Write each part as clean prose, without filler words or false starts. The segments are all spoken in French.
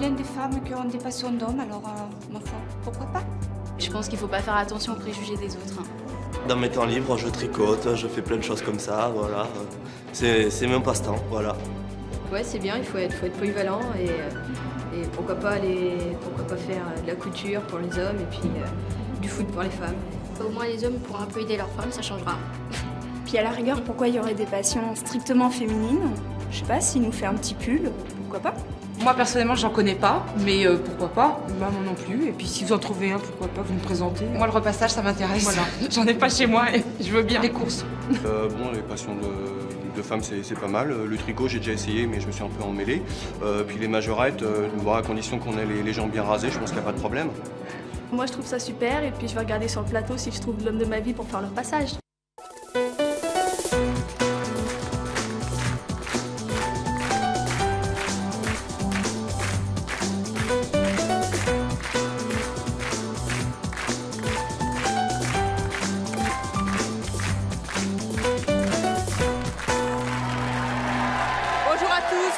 bien des femmes qui ont des passions d'hommes, alors ma foi, pourquoi pas? Je pense qu'il faut pas faire attention aux préjugés des autres. Dans mes temps libres, je tricote, je fais plein de choses comme ça, voilà. C'est mon passe-temps, voilà. Ouais, c'est bien, il faut être polyvalent et pourquoi pas faire de la couture pour les hommes et puis du foot pour les femmes. Au moins les hommes pourront un peu aider leurs femmes, ça changera. Puis à la rigueur, pourquoi il y aurait des passions strictement féminines? Je sais pas, s'il nous fait un petit pull, pourquoi pas? Moi personnellement j'en connais pas, mais pourquoi pas? Bah moi non plus, et puis si vous en trouvez un, pourquoi pas vous me présentez. Moi le repassage ça m'intéresse, voilà. J'en ai pas chez moi et je veux bien les courses. Bon, les passions de femmes c'est pas mal. Le tricot j'ai déjà essayé mais je me suis un peu emmêlé. Puis les majorettes, bon, à condition qu'on ait les jambes bien rasées, je pense qu'il n'y a pas de problème. Moi je trouve ça super et puis je vais regarder sur le plateau si je trouve l'homme de ma vie pour faire leur passage.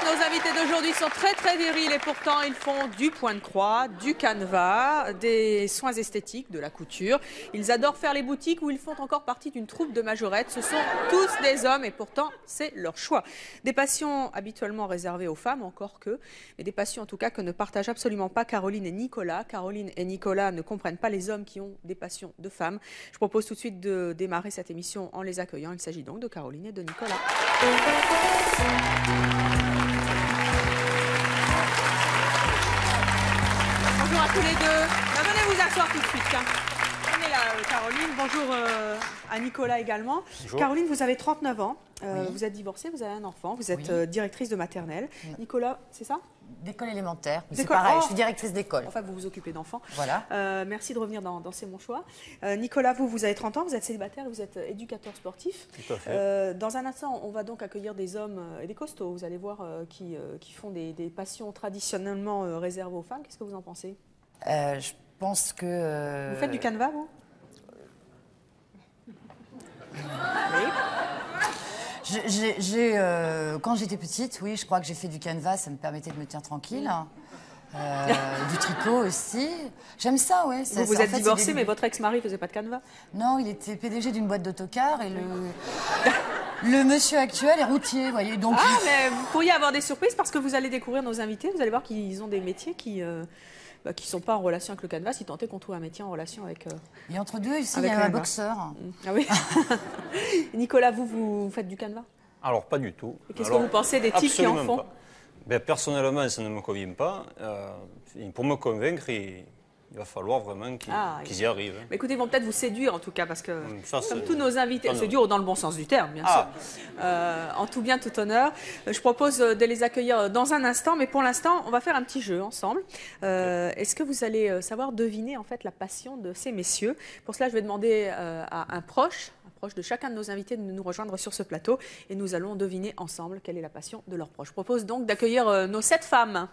Nos invités d'aujourd'hui sont très virils et pourtant ils font du point de croix, du canevas, des soins esthétiques, de la couture. Ils adorent faire les boutiques où ils font encore partie d'une troupe de majorettes. Ce sont tous des hommes et pourtant c'est leur choix. Des passions habituellement réservées aux femmes, encore que, mais des passions en tout cas que ne partagent absolument pas Caroline et Nicolas. Caroline et Nicolas ne comprennent pas les hommes qui ont des passions de femmes. Je propose tout de suite de démarrer cette émission en les accueillant. Il s'agit donc de Caroline et de Nicolas. Bonjour à tous les deux. Venez vous asseoir tout de suite. Venez là, Caroline. Bonjour à Nicolas également. Bonjour. Caroline, vous avez 39 ans. Oui. Vous êtes divorcée, vous avez un enfant. Vous êtes directrice de maternelle. Oui. Nicolas, c'est ça? D'école élémentaire. C'est pareil, je suis directrice d'école. Enfin, vous vous occupez d'enfants. Voilà. Merci de revenir dans C'est mon choix. Nicolas, vous avez 30 ans, vous êtes célibataire, vous êtes éducateur sportif. Tout à fait. Dans un instant, on va donc accueillir des hommes et des costauds, vous allez voir, qui font des passions traditionnellement réservées aux femmes. Qu'est-ce que vous en pensez? Je pense que... Vous faites du canevas, vous? Oui. Quand j'étais petite, oui, je crois que j'ai fait du canevas, ça me permettait de me tenir tranquille. Du tricot aussi. J'aime ça, oui. Vous êtes divorcée, mais votre ex-mari ne faisait pas de canevas? Non, il était PDG d'une boîte d'autocar et le monsieur actuel est routier, vous voyez. Donc... Ah, mais vous pourriez avoir des surprises parce que vous allez découvrir nos invités. Vous allez voir qu'ils ont des métiers qui ne sont pas en relation avec le canevas, si tant est qu'on trouve un métier en relation avec... Et entre deux, ici, il y a un boxeur. Ah oui. Nicolas, vous faites du canevas? Alors, pas du tout. Et qu'est-ce que vous pensez des types qui en font? Ben, personnellement, ça ne me convient pas. Pour me convaincre, il va falloir vraiment qu'ils y arrivent. Mais écoutez, ils vont peut-être vous séduire en tout cas, parce que comme tous nos invités, séduire dans le bon sens du terme, bien sûr. En tout bien, tout honneur. Je propose de les accueillir dans un instant, mais pour l'instant, on va faire un petit jeu ensemble. Est-ce que vous allez savoir deviner en fait la passion de ces messieurs? Pour cela, je vais demander à un proche de chacun de nos invités de nous rejoindre sur ce plateau et nous allons deviner ensemble quelle est la passion de leur proche. Je propose donc d'accueillir nos 7 femmes.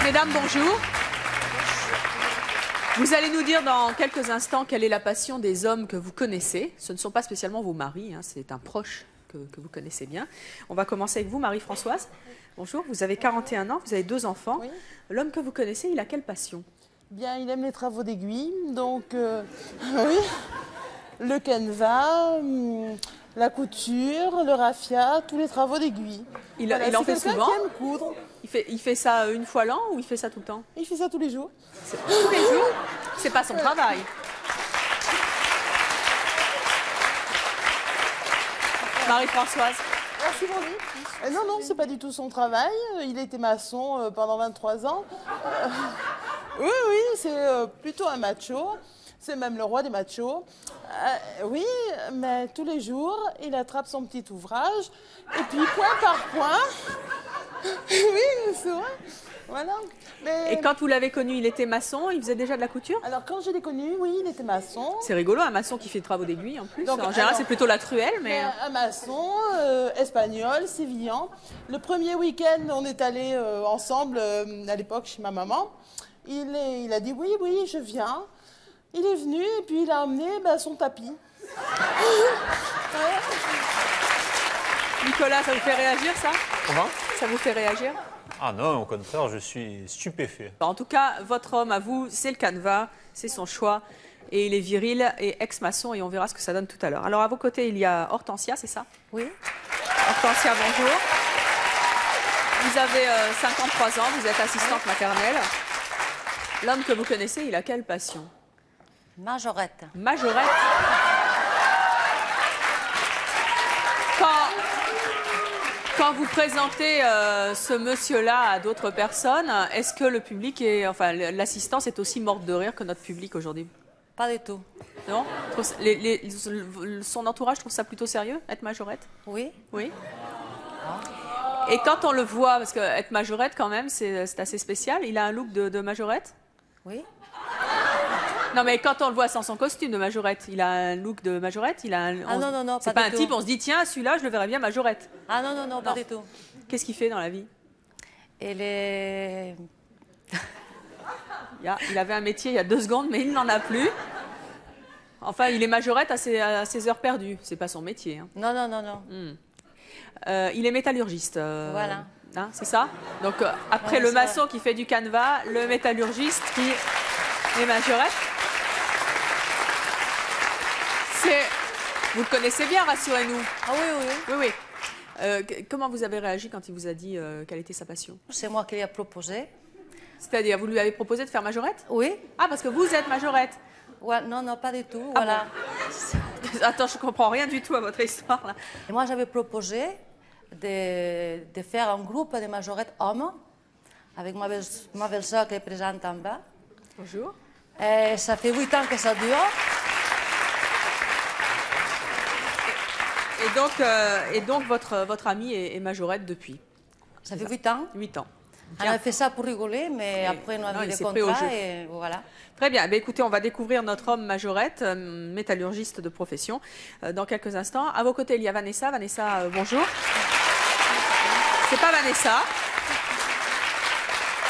Mesdames, bonjour. Vous allez nous dire dans quelques instants quelle est la passion des hommes que vous connaissez. Ce ne sont pas spécialement vos maris, hein, c'est un proche que vous connaissez bien. On va commencer avec vous, Marie-Françoise. Bonjour, vous avez 41 ans, vous avez 2 enfants. Oui. L'homme que vous connaissez, il a quelle passion? Bien, il aime les travaux d'aiguille, donc oui, le canevas, la couture, le raffia, tous les travaux d'aiguille. Il en fait souvent? Qui aime coudre. Il fait ça une fois l'an ou il fait ça tout le temps? Il fait ça tous les jours. Tous les jours? C'est pas son travail. Marie-Françoise. Merci, Marie. Non, c'est pas du tout son travail. Il a été maçon pendant 23 ans. Oui, c'est plutôt un macho. C'est même le roi des machos. Oui, mais tous les jours, il attrape son petit ouvrage. Et puis, point par point... Oui, c'est vrai. Voilà. Mais... Et quand vous l'avez connu, il était maçon, il faisait déjà de la couture? Alors quand je l'ai connu, oui, il était maçon. C'est rigolo, un maçon qui fait des travaux d'aiguille en plus. Donc, en général, c'est plutôt la truelle, mais... Un maçon, espagnol, sévillan. Le premier week-end, on est allés ensemble, à l'époque, chez ma maman. Il a dit oui, oui, je viens. Il est venu et puis il a amené son tapis. Nicolas, ça vous fait réagir, ça? Comment? Ça vous fait réagir? Ah non, au contraire, je suis stupéfait. En tout cas, votre homme à vous, c'est le canevas, c'est son choix. Et il est viril et ex-maçon, et on verra ce que ça donne tout à l'heure. Alors, à vos côtés, il y a Hortensia, c'est ça? Oui. Hortensia, bonjour. Vous avez 53 ans, vous êtes assistante maternelle. L'homme que vous connaissez, il a quelle passion? Majorette. Majorette. Quand vous présentez ce monsieur-là à d'autres personnes, est-ce que le public est, enfin, l'assistance est aussi morte de rire que notre public aujourd'hui? Pas du tout. Non? Son entourage trouve ça plutôt sérieux, être majorette? Oui. Oui. Et quand on le voit, parce que être majorette quand même, c'est assez spécial, il a un look de majorette? Oui. Non, mais quand on le voit sans son costume de majorette, il a un look de majorette, il a un... Ah non, non, non, c'est pas un type, on se dit, tiens, celui-là, je le verrais bien majorette. Ah non, non, non, pas du tout. Qu'est-ce qu'il fait dans la vie? Il est... Il avait un métier il y a 2 secondes, mais il n'en a plus. Enfin, il est majorette à ses heures perdues. C'est pas son métier. Hein. Non, non, non, non. Il est métallurgiste. Voilà. Hein, c'est ça? Donc, après ouais, le maçon qui fait du canevas, le métallurgiste qui est majorette. Vous le connaissez bien, rassurez-nous. Ah oui, oui. Oui, oui. Comment vous avez réagi quand il vous a dit quelle était sa passion? C'est moi qui lui ai proposé. C'est-à-dire, vous lui avez proposé de faire majorette? Oui. Ah, parce que vous êtes majorette? Ouais, non, non, pas du tout. Ah voilà. Bon. Attends, je ne comprends rien du tout à votre histoire. Là. Et moi, j'avais proposé de faire un groupe de majorettes hommes avec ma belle-sœur qui est présente en bas. Bonjour. Et ça fait 8 ans que ça dure. Et donc votre amie est majorette depuis? Ça fait 8 ans. 8 ans. On a fait ça pour rigoler, mais après, on a vu des contrats et voilà. Très bien. Ben, écoutez, on va découvrir notre homme majorette, métallurgiste de profession, dans quelques instants. À vos côtés, il y a Vanessa. Vanessa, bonjour. C'est pas Vanessa.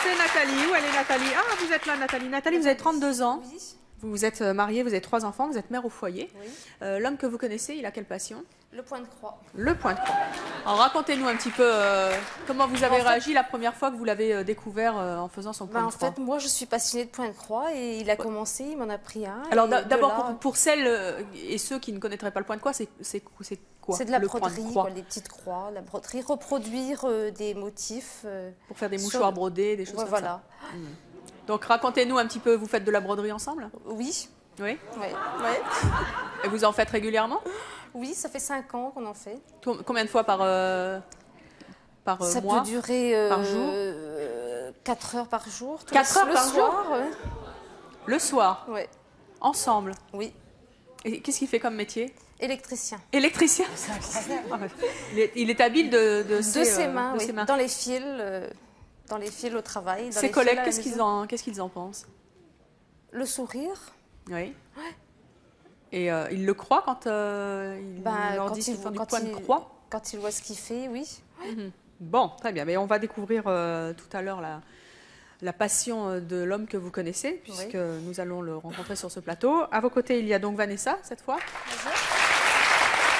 C'est Nathalie. Où elle est, Nathalie? Ah, vous êtes là, Nathalie. Nathalie, vous avez 32 ans. Oui. Vous êtes mariée, vous avez 3 enfants, vous êtes mère au foyer. Oui. L'homme que vous connaissez, il a quelle passion? Le point de croix. Le point de croix. Alors racontez-nous un petit peu comment vous avez réagi la première fois que vous l'avez découvert en faisant son point de croix. En fait, moi, je suis passionnée de point de croix et il a commencé, il m'en a pris un. Alors d'abord, pour celles et ceux qui ne connaîtraient pas le point de croix, c'est quoi? C'est de la le broderie, point de croix? des petites croix, la broderie, reproduire des motifs. Pour faire des mouchoirs brodés, des choses comme voilà. ça. Donc racontez-nous un petit peu, vous faites de la broderie ensemble? Oui. Oui. Oui. Et vous en faites régulièrement? Oui, ça fait 5 ans qu'on en fait. Combien de fois par mois? Ça peut durer par jour 4 heures par jour. 4 heures par jour? Ouais. Le soir? Oui. Ensemble? Oui. Et qu'est-ce qu'il fait comme métier? Électricien. Électricien? Il est habile de ses mains, ses mains. Dans les fils au travail. Ses collègues, qu'est-ce qu'ils en pensent? Le sourire. Oui. Ouais. Et il le croit quand il leur dit qu'il fait du point de croix? Quand il voit ce qu'il fait, oui. Bon, très bien. Mais on va découvrir tout à l'heure la passion de l'homme que vous connaissez, puisque nous allons le rencontrer sur ce plateau. À vos côtés, il y a donc Vanessa, cette fois. Bonjour.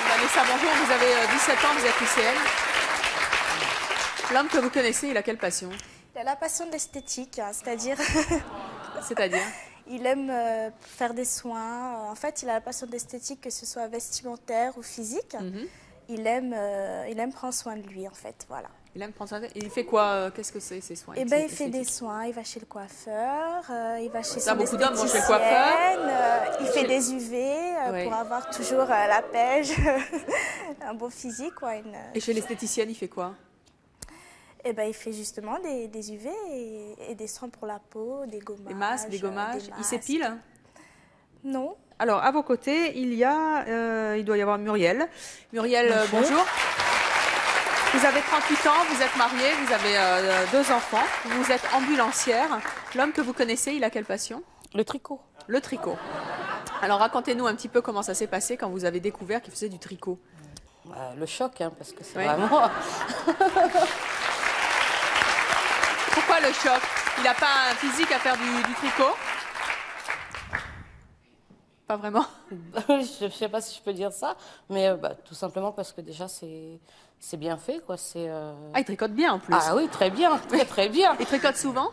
Vanessa, bonjour. Vous avez 17 ans, vous êtes lycéenne. L'homme que vous connaissez, il a quelle passion? Il a la passion de l'esthétique, c'est-à-dire... C'est-à-dire? Il aime faire des soins. En fait, il a la passion d'esthétique, que ce soit vestimentaire ou physique. Il aime prendre soin de lui, en fait. Voilà. Il aime prendre soin de lui. Il fait quoi? Qu'est-ce que c'est, ces soins? Eh ben, il fait des soins. Il va chez le coiffeur. Il va chez son beaucoup d'hommes vont chez le coiffeur. Il fait des UV pour avoir toujours la pêche, un beau physique. Quoi, Et chez l'esthéticienne, il fait quoi? Eh ben, il fait justement des UV et des soins pour la peau, des gommages. Des masques, des gommages. Il s'épile? Non. Alors, à vos côtés, il doit y avoir Muriel. Muriel, bonjour. Vous avez 38 ans, vous êtes mariée, vous avez 2 enfants, vous êtes ambulancière. L'homme que vous connaissez, il a quelle passion? Le tricot. Le tricot. Alors racontez-nous un petit peu comment ça s'est passé quand vous avez découvert qu'il faisait du tricot. Le choc, hein, parce que c'est Oui. vraiment... Pourquoi le choc? Il n'a pas un physique à faire du tricot? Pas vraiment? Je ne sais pas si je peux dire ça, mais tout simplement parce que déjà c'est bien fait, quoi. Ah, il tricote bien en plus. Ah oui, très bien, très bien. Il tricote souvent?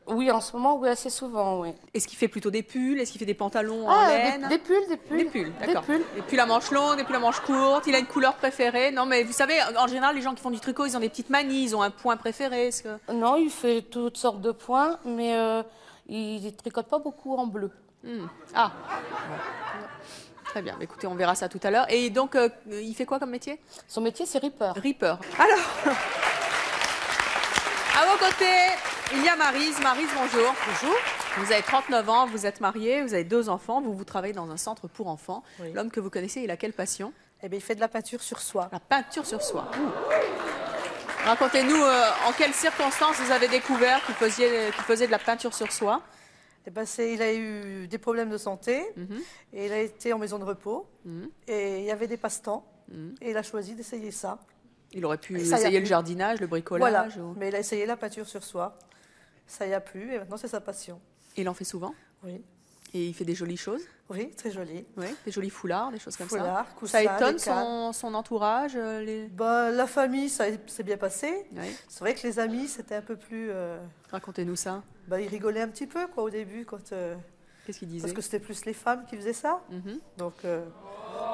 Oui, en ce moment, oui, assez souvent, oui. Est-ce qu'il fait plutôt des pulls? Est-ce qu'il fait des pantalons en laine? Des pulls. Des pulls, d'accord. Et puis la manche longue, et puis la manche courte. Il a une couleur préférée? Non, mais vous savez, en général, les gens qui font du tricot, ils ont des petites manies, ils ont un point préféré. Non, il fait toutes sortes de points, mais il ne tricote pas beaucoup en bleu. Ah, très bien. Écoutez, on verra ça tout à l'heure. Et donc, il fait quoi comme métier? Son métier, c'est ripper. Ripper. Alors, à vos côtés, il y a Maryse. Maryse, bonjour. Bonjour. Vous avez 39 ans, vous êtes mariée, vous avez 2 enfants, vous travaillez dans un centre pour enfants. Oui. L'homme que vous connaissez, il a quelle passion? Eh bien, il fait de la peinture sur soie. La peinture sur soie. Racontez-nous en quelles circonstances vous avez découvert qu'il faisait de la peinture sur soie. Eh ben, il a eu des problèmes de santé et il a été en maison de repos et il y avait des passe-temps et il a choisi d'essayer ça. Il aurait pu essayer le jardinage, le bricolage. Voilà, mais il a essayé la peinture sur soie. Ça y a plu et maintenant c'est sa passion. Il en fait souvent? Oui. Et il fait des jolies choses? Oui, très jolies. Oui, des jolis foulards, des choses comme ça. Ça étonne son entourage La famille, ça s'est bien passé. Oui. C'est vrai que les amis, c'était un peu plus... Racontez-nous ça. Ils rigolaient un petit peu au début. Qu'est-ce qu'ils disaient? Parce que c'était plus les femmes qui faisaient ça. Donc,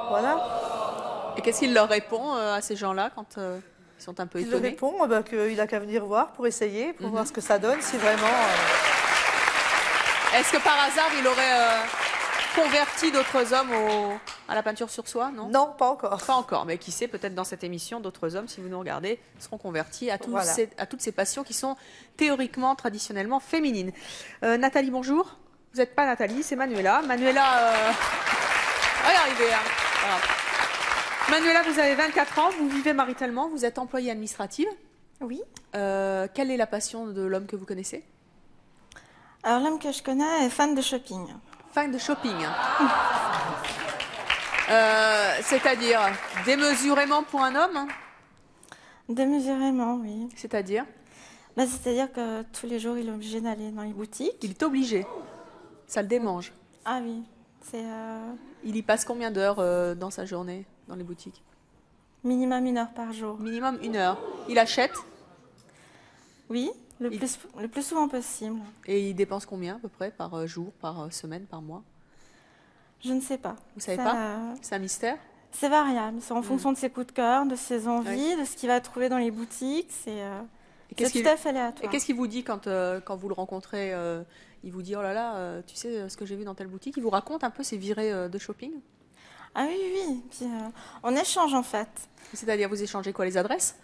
voilà. Et qu'est-ce qu'il leur répond à ces gens-là quand ils sont un peu étonnés? Il leur répond qu'il n'a qu'à venir voir pour essayer, pour voir ce que ça donne, si vraiment... Est-ce que par hasard, il aurait converti d'autres hommes à la peinture sur soie? Non, non, pas encore. Pas encore, mais qui sait, peut-être dans cette émission, d'autres hommes, si vous nous regardez, seront convertis à toutes ces passions qui sont théoriquement, traditionnellement féminines. Nathalie, bonjour. Vous n'êtes pas Nathalie, c'est Manuela. Manuela, regardez, hein. Voilà. Manuela, vous avez 24 ans, vous vivez maritalement, vous êtes employée administrative. Oui. Quelle est la passion de l'homme que vous connaissez? Alors, l'homme que je connais est fan de shopping. Fan de shopping. C'est-à-dire démesurément pour un homme? Démesurément, oui. C'est-à-dire? C'est-à-dire que tous les jours, il est obligé d'aller dans les boutiques. Il est obligé? Ça le démange? Ah oui. Il y passe combien d'heures dans sa journée, dans les boutiques? Minimum 1 heure par jour. Minimum 1 heure. Il achète? Oui, le plus souvent possible. Et il dépense combien à peu près par jour, par semaine, par mois? Je ne sais pas. Vous savez pas? C'est un mystère? C'est variable. C'est en fonction de ses coups de cœur, de ses envies, de ce qu'il va trouver dans les boutiques. C'est tout à fait aléatoire. Et qu'est-ce qu'il vous dit quand vous le rencontrez? Il vous dit, oh là là, tu sais ce que j'ai vu dans telle boutique? Il vous raconte un peu ses virées de shopping? Ah oui, oui. Puis, on échange en fait. C'est-à-dire, vous échangez quoi, les adresses?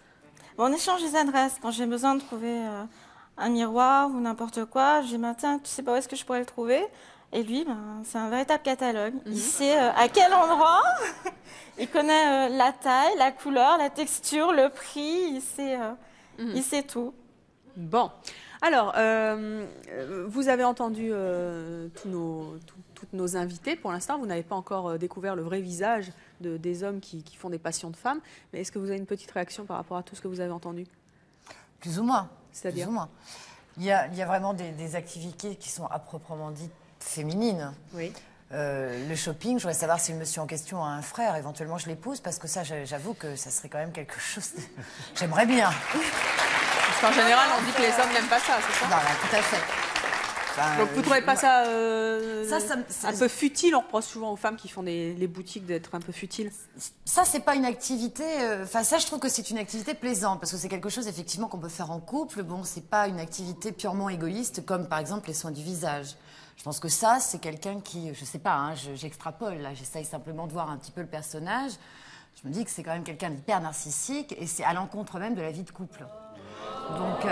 On échange les adresses. Quand j'ai besoin de trouver un miroir ou n'importe quoi, je dis, tiens, tu sais pas où est-ce que je pourrais le trouver? Et lui, c'est un véritable catalogue. Il sait à quel endroit, il connaît la taille, la couleur, la texture, le prix, il sait tout. Bon. Alors, vous avez entendu toutes nos invités. Pour l'instant, vous n'avez pas encore découvert le vrai visage des hommes qui font des passions de femmes. Mais est-ce que vous avez une petite réaction par rapport à tout ce que vous avez entendu? Plus ou moins. C'est-à-dire? Plus ou moins. Il y a vraiment des activités qui sont à proprement dit féminines. Oui. Le shopping, je voudrais savoir si le monsieur en question a un frère. Éventuellement, je l'épouse parce que ça, j'avoue que ça serait quand même quelque chose... J'aimerais bien. Parce qu'en général, on dit que les hommes n'aiment pas ça, c'est ça? Voilà, tout à fait. Enfin, donc vous ne trouvez pas ça, un peu futile? On reproche souvent aux femmes qui font les boutiques d'être un peu futiles. Ça, c'est pas une activité... Enfin, ça, je trouve que c'est une activité plaisante parce que c'est quelque chose, effectivement, qu'on peut faire en couple. Bon, c'est pas une activité purement égoïste comme, par exemple, les soins du visage. Je pense que ça, c'est quelqu'un qui... Je sais pas, hein, j'extrapole, là. J'essaye simplement de voir un petit peu le personnage. Je me dis que c'est quand même quelqu'un d'hyper narcissique et c'est à l'encontre même de la vie de couple. Donc,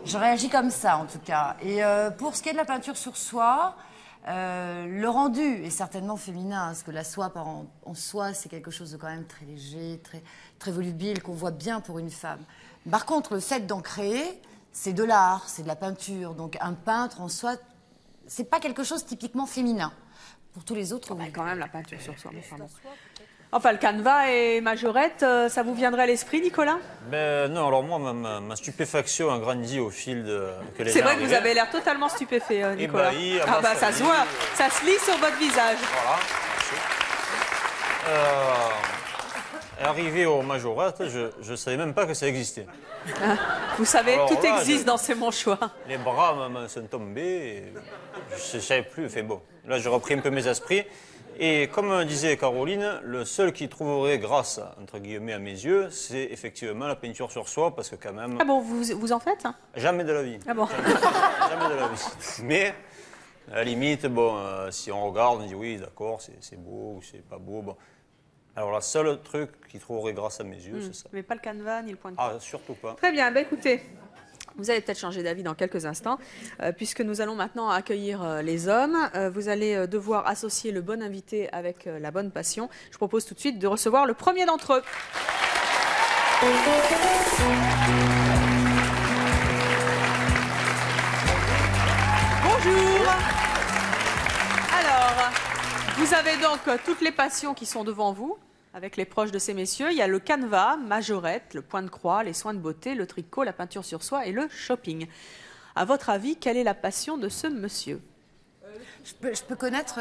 je réagis comme ça, en tout cas. Et pour ce qui est de la peinture sur soie, Le rendu est certainement féminin, parce que la soie en soi, c'est quelque chose de quand même très léger, très volubile, qu'on voit bien pour une femme. Par contre, le fait d'en créer, c'est de l'art, c'est de la peinture. Donc un peintre en soi, c'est pas quelque chose typiquement féminin. Pour tous les autres, quand même la peinture sur soi. Enfin, le canevas et majorette, ça vous viendrait à l'esprit, Nicolas? Ben non, alors moi, ma stupéfaction a grandi au fil que les gens C'est vrai que vous arrivaient. avez l'air totalement stupéfait, Nicolas. Ébahi, Ah bah ça se voit, ça se lit sur votre visage. Voilà. Arrivé aux majorettes, je ne savais même pas que ça existait. Vous savez, Alors tout là, existe dans ces mouchoirs. Les bras me sont tombés, et je ne savais plus. Enfin bon, là j'ai repris un peu mes esprits. Et comme disait Caroline, le seul qui trouverait grâce, entre guillemets, à mes yeux, c'est effectivement la peinture sur soie, parce que quand même... Ah bon, vous en faites, hein? Jamais de la vie. Ah bon? Jamais de la vie. Mais, à la limite, bon, si on regarde, on dit oui, d'accord, c'est beau ou c'est pas beau. Bon. Alors, le seul truc qui trouverait grâce à mes yeux, c'est ça. Mais pas le canevas ni le point de croix. Ah, surtout pas. Très bien, ben écoutez, vous allez peut-être changer d'avis dans quelques instants, puisque nous allons maintenant accueillir les hommes. Vous allez devoir associer le bon invité avec la bonne passion. Je propose tout de suite de recevoir le premier d'entre eux. Bonjour. Alors, vous avez donc toutes les passions qui sont devant vous. Avec les proches de ces messieurs, il y a le canevas, majorette, le point de croix, les soins de beauté, le tricot, la peinture sur soie et le shopping. À votre avis, quelle est la passion de ce monsieur? On peut connaître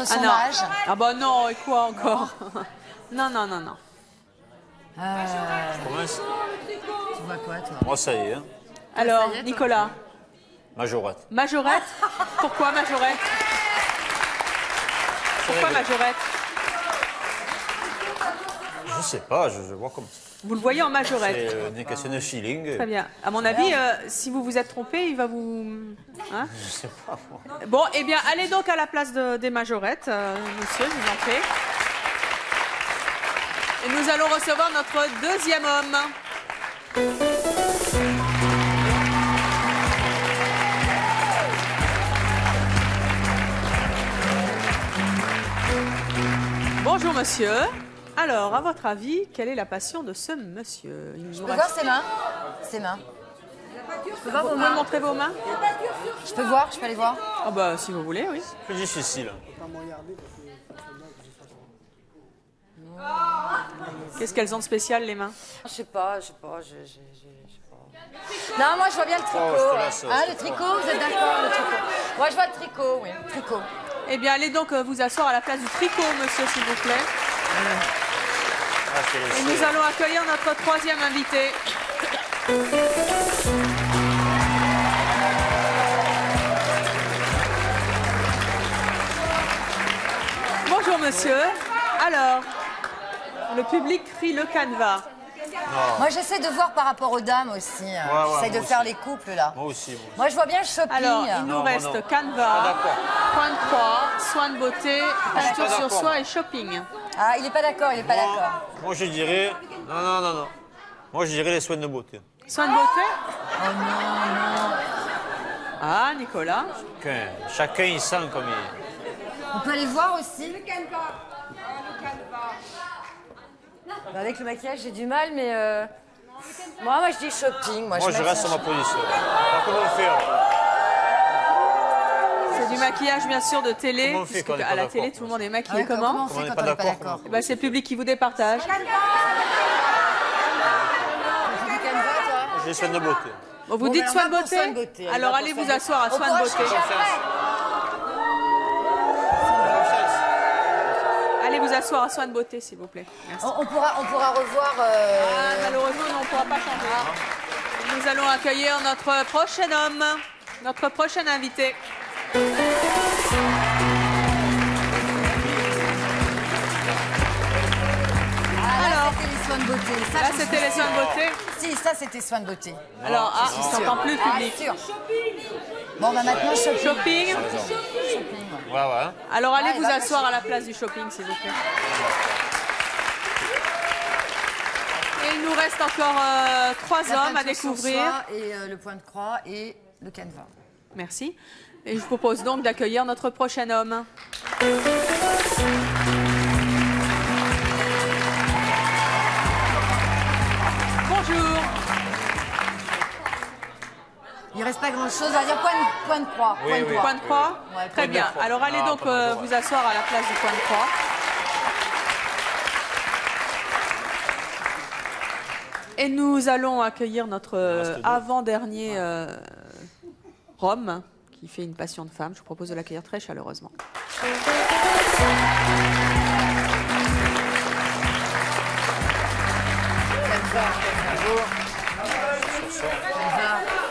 son non. âge. Ah bah non, et quoi encore? Non. Je commence. Tu vois quoi, toi? Moi, ça y est. Hein. Alors, Nicolas? Majorette. Majorette? Pourquoi majorette? Pourquoi majorette? Je sais pas, je vois comme ça. Vous le voyez en majorette? C'est une question de feeling. Très bien. À mon avis, si vous vous êtes trompé, il va vous... Hein? Je sais pas, moi. Bon, eh bien, allez donc à la place des majorettes, monsieur, je vous en prie. Et nous allons recevoir notre deuxième homme. Bonjour, monsieur. Alors, à votre avis, quelle est la passion de ce monsieur? Je peux voir ses mains? Ses mains. Je peux voir vos mains? Montrer vos mains? Je peux voir? Je peux aller voir? Ah bah, si vous voulez, oui. C'est plus difficile. Qu'est-ce qu'elles ont de spécial, les mains? Je sais pas. Non, moi je vois bien le tricot. Oh, je te laisse, le tricot, vous êtes d'accord, le tricot? Moi je vois le tricot, oui, tricot. Eh bien, allez donc vous asseoir à la place du tricot, monsieur, s'il vous plaît. Et nous allons accueillir notre troisième invité. Bonjour, monsieur. Alors, le public crie le canevas. Moi, j'essaie de voir par rapport aux dames aussi. J'essaie de faire les couples, là. Moi aussi. Moi, je vois bien le shopping. Alors, il nous reste canevas, point de croix, soins de beauté, peinture sur soie et shopping. Ah, il n'est pas d'accord, Moi, je dirais... Non. Moi, je dirais les soins de beauté. Soins de beauté? Oh non. Ah, Nicolas. Chacun, il sent comme il... On peut aller voir aussi? Avec le maquillage, j'ai du mal, mais... Moi, je dis shopping. Moi, je reste sur ma position. Alors, comment on fait C'est du maquillage, bien sûr, de télé. Comment on fait quand on n'est à pas la d'accord, télé, tout le monde est maquillé. Comment on fait quand on n'est pas d'accord? C'est le public qui vous départage. J'ai soins de beauté. Bon, vous dites soins de beauté? Alors, allez vous asseoir à soins de beauté. Allez vous asseoir à soins de beauté, s'il vous plaît. Merci. On pourra revoir... Malheureusement, non, on ne pourra pas changer. Nous allons accueillir notre prochain homme, notre prochain invité. Alors, c'était les soins de beauté. Là, c'était les soins de beauté? Si, ça, c'était soins de beauté. Alors, il ne s'entend plus, public. Sûr. Bon, bah maintenant, shopping. Shopping. Ouais. Alors, allez vous asseoir à la place du shopping, s'il vous plaît. Et il nous reste encore 3 hommes à découvrir. Et le point de croix et le canevas. Merci. Et je vous propose donc d'accueillir notre prochain homme. Bonjour. Il reste pas grand-chose à dire. Point de croix. Point de croix. Ouais, Très bien. Alors allez donc vous asseoir à la place du point de croix. Et nous allons accueillir notre avant-dernier Rome qui fait une passion de femme. Je vous propose de l'accueillir très chaleureusement.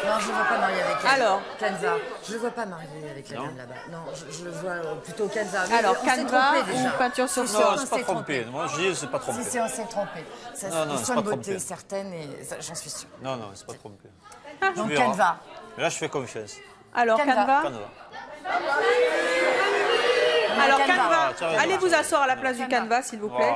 Non, je ne vois pas marier avec elle. Alors Canva. Je ne le vois pas marier avec la dame là-bas. Non, je le vois plutôt Canva. Mais alors, on s'est Canva trompé, déjà. ou peinture sur Non, sol? c'est pas trompé. Moi, je dis, c'est pas trompé. Si, on s'est trompé. Ça, Non, c'est c'est soins pas de beauté trompé. certaines et j'en suis sûre. Non, c'est pas trompé. Donc Tu verras. Canva. Mais là, je fais confiance. Alors Canva. Alors Canva, tu as raison. allez vous asseoir à la place du Canva, s'il vous plaît.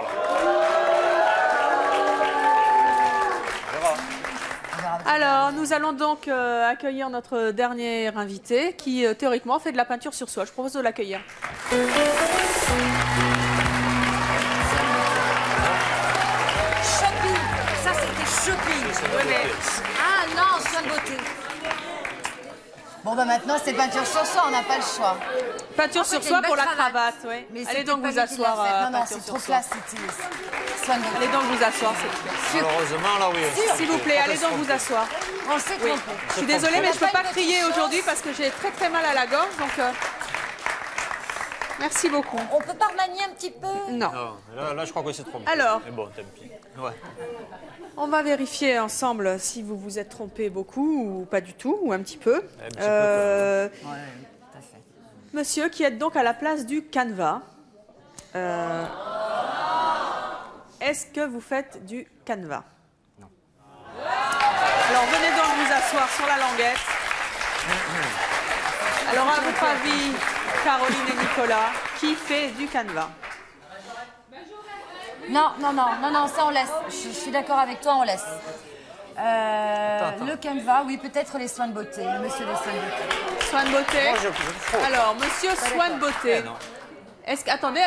Alors, nous allons donc accueillir notre dernier invité qui, théoriquement, fait de la peinture sur soie. Je propose de l'accueillir. Shopping. Ça, c'était shopping. Oui, mais... Ah non, soin de beauté. Bon, bah maintenant, c'est peinture sur soie, on n'a pas le choix. Peinture En fait, sur il y a soie une pour belle la cravate, oui. Mais Allez c'était donc pas vous lui qui l'a asseoir. fait. Non, non, peinture c'est sur trop soie. classe, c'était soin de beauté. Allez donc vous asseoir, s'il vous plaît. Malheureusement, là, oui. S'il vous plaît, allez donc vous asseoir. On s'est Oui. trompé. Je suis désolée, mais je ne peux pas crier aujourd'hui parce que j'ai très très mal à la gorge. Donc, merci beaucoup. On peut pas remanier un petit peu? Non. Non, là, je crois que c'est trompé. Alors. Mais bon, tant pis. Ouais. On va vérifier ensemble si vous vous êtes trompé beaucoup ou pas du tout, ou un petit peu. Un petit peu, ouais, tout à fait. Monsieur, qui êtes donc à la place du Canva, est-ce que vous faites du Canva? Non. Alors venez donc vous asseoir sur la languette. Alors à votre avis, Caroline et Nicolas, qui fait du Canva? Non, ça on laisse. Je suis d'accord avec toi, on laisse. Le Canva, oui, peut-être les soins de beauté, le monsieur des soins de beauté. Soins de beauté. Moi, je Alors, monsieur soins de beauté. non. Est-ce que... Attendez.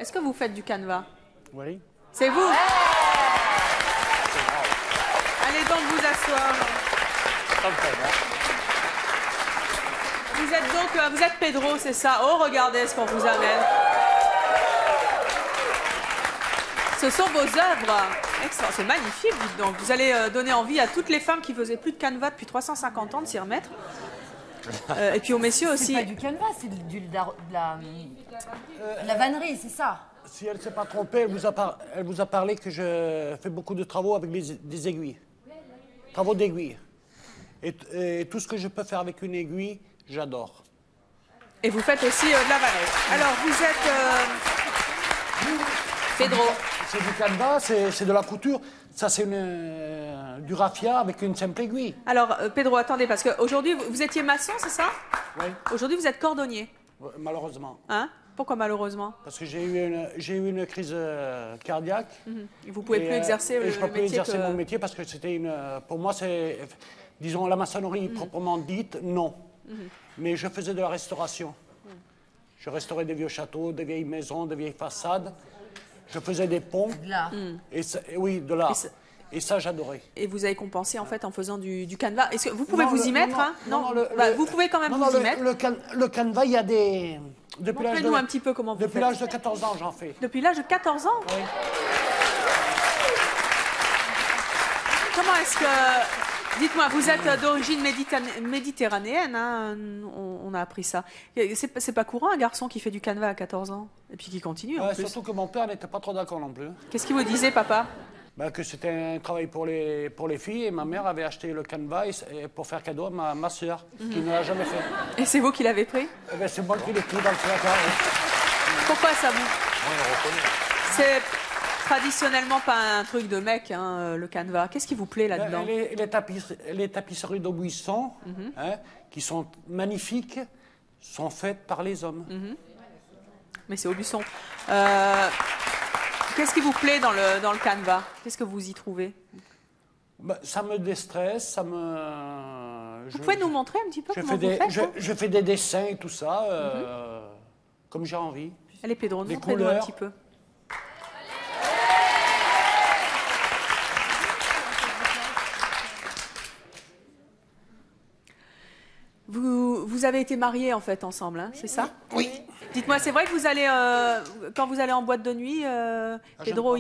Est-ce que vous faites du Canva? Oui. C'est vous? Allez donc vous asseoir. Vous êtes Pedro, c'est ça? Oh, regardez ce qu'on vous amène. Ce sont vos œuvres. C'est magnifique, dites donc. Vous allez donner envie à toutes les femmes qui faisaient plus de Canva depuis 350 ans de s'y remettre. Et puis aux messieurs aussi. C'est pas du Canva, c'est de la vannerie, c'est ça? Si elle ne s'est pas trompée, elle vous a parlé que je fais beaucoup de travaux avec des aiguilles. Travaux d'aiguilles. Et tout ce que je peux faire avec une aiguille, j'adore. Et vous faites aussi de la vannerie. Alors, vous êtes Pedro. C'est du Canva, c'est de la couture. Ça, c'est du raffia avec une simple aiguille. Alors, Pedro, attendez, parce qu'aujourd'hui, vous étiez maçon, c'est ça? Oui. Aujourd'hui, vous êtes cordonnier. Malheureusement. Hein? Pourquoi malheureusement? Parce que j'ai eu une crise cardiaque. Et vous ne pouvez plus exercer le métier. Je ne peux plus exercer mon métier métier parce que c'était pour moi, c'est... Disons, la maçonnerie proprement dite, non. Mais je faisais de la restauration. Je restaurais des vieux châteaux, des vieilles maisons, des vieilles façades. Je faisais des ponts. De l'art. Oui, de l'art. Et ça, j'adorais. Et vous avez compensé en fait en faisant du Canva. Est-ce que vous pouvez vous y mettre? Vous pouvez quand même vous y mettre. Le Canva, il y a des... Montrez-nous un petit peu comment vous faites. Depuis l'âge de 14 ans, j'en fais. Depuis l'âge de 14 ans? Oui. Comment est-ce que... Dites-moi, vous êtes d'origine méditerranéenne, hein, on a appris ça. C'est pas courant un garçon qui fait du Canva à 14 ans et puis qui continue en plus. Surtout que mon père n'était pas trop d'accord non plus. Qu'est-ce qu'il vous disait, papa? Que c'était un travail pour les filles et ma mère avait acheté le Canva pour faire cadeau à ma soeur, qui ne l'a jamais fait. Et c'est vous qui l'avez pris? C'est moi qui l'ai pris dans le placard. Pourquoi ça vous? C'est traditionnellement pas un truc de mec, hein, le Canva. Qu'est-ce qui vous plaît là-dedans? Les tapisseries d'Aubusson, qui sont magnifiques, sont faites par les hommes. Mais c'est Aubusson. Qu'est-ce qui vous plaît dans le Canva? Qu'est-ce que vous y trouvez? Ça me déstresse, Vous pouvez nous montrer un petit peu comment vous faites? Je fais des dessins et tout ça, comme j'ai envie. Allez Pedro, des montrez-nous un petit peu. Vous avez été mariés en fait ensemble, hein, c'est ça? Oui. Dites-moi, c'est vrai que vous allez, quand vous allez en boîte de nuit, Pedro,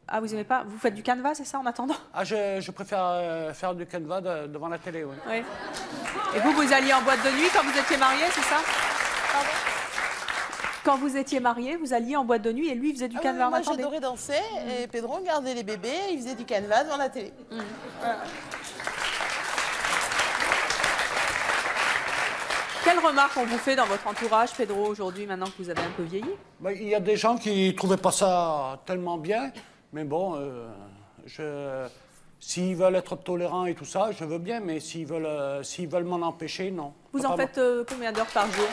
Ah, vous aimez pas? Vous faites du canevas, c'est ça, en attendant? Ah, je préfère faire du canevas devant la télé, oui. Oui. Et vous alliez en boîte de nuit quand vous étiez mariés, c'est ça? Pardon? Quand vous étiez mariés, vous alliez en boîte de nuit et lui, il faisait du canevas en Moi, attendant? j'adorais danser et Pedro gardait les bébés, il faisait du canevas devant la télé. Voilà. Quelle remarque on vous fait dans votre entourage, Pedro, aujourd'hui, maintenant que vous avez un peu vieilli? Il y a des gens qui ne trouvaient pas ça tellement bien, mais bon, s'ils veulent être tolérants et tout ça, je veux bien, mais s'ils veulent m'en empêcher, non. Vous en faites combien d'heures par jour?